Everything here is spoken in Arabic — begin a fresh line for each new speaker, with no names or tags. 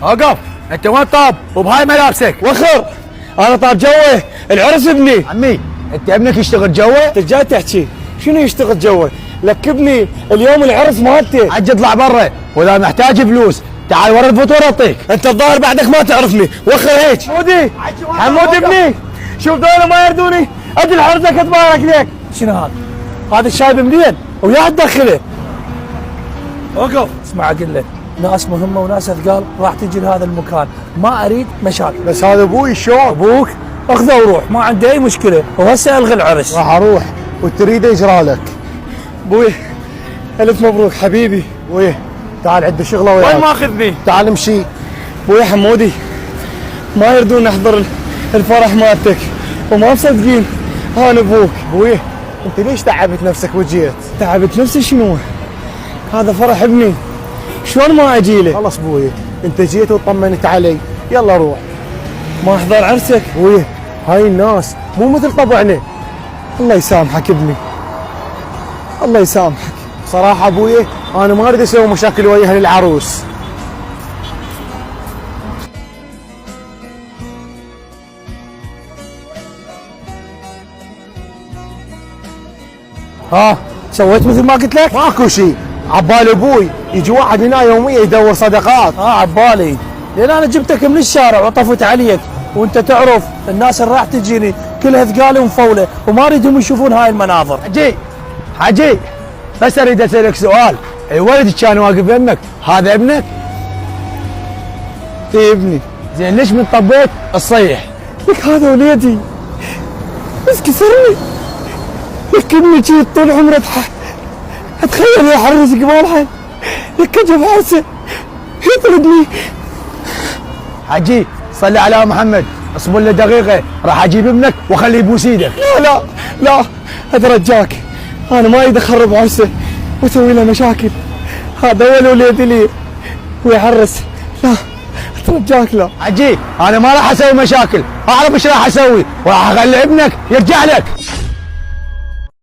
اوقف، انت وين طاب وبهاي ملابسك؟
وخر، انا طاب جوه العرس ابني.
عمي انت ابنك يشتغل جوا؟
انت جاي تحكي شنو يشتغل جوه؟ لك ابني اليوم العرس مالته.
عجل اطلع برا، واذا محتاج فلوس تعال ورا الفطور اعطيك.
انت الظاهر بعدك ما تعرفني، وخر هيك. حمودي حمود ابني، شوف دول ما يردوني، اجل حرزك اتبارك لك. شنو هذا؟ هذا الشايب منين؟ ويا تدخله. وقف، اسمع اقول لك، ناس مهمه وناس اثقال راح تجي لهذا المكان، ما اريد مشاكل.
بس هذا ابوي شلون؟
ابوك اخذه وروح، ما عندي اي مشكله، وهسه الغي العرس.
راح اروح وتريد يجرى لك.
ابوي الف مبروك حبيبي.
ابوي تعال عندي شغله وياك.
وين ماخذني؟
تعال امشي.
ابوي حمودي ما يردون نحضر الفرح مالتك وما مصدقين انا ابوك.
ابوي انت ليش تعبت نفسك وجيت؟
تعبت نفسي شنو؟ هذا فرح ابني، شلون ما اجي له؟
خلص ابوي، انت جيت وطمنت علي، يلا روح.
ما احضر عرسك؟
ابوي هاي الناس مو مثل طبعنا.
الله يسامحك ابني، الله يسامحك.
صراحه ابوي انا ما اريد اسوي مشاكل ويا اهل العروس.
ها سويت مثل ما قلت لك؟
ماكو شيء، عبالي ابوي يجي واحد هنا يوميا يدور صدقات.
عبالي، لان انا جبتك من الشارع وطفت عليك، وانت تعرف الناس اللي راح تجيني كلها ثقالي ومفوله، وما اريدهم يشوفون هاي المناظر.
حجي بس اريد اسالك سؤال، الولد كان واقف يمك هذا ابنك؟
اي ابني.
زين ليش من طبيت تصيح؟
لك هذا وليدي بس كسرني، لك ابني جيت طول عمره اتخيل يحرس قبالها، لك جاب عرسه يطردني.
حجي صلي على محمد، اصبر له دقيقه راح اجيب ابنك واخليه يبوس ايدك.
لا اترجاك، انا ما اريد اخرب عرسه واسوي له مشاكل، هذا اول وليدي لي ويحرس، لا اترجاك لا.
حجي انا ما راح اسوي مشاكل، اعرف ايش راح اسوي، وراح اخلي ابنك يرجع لك.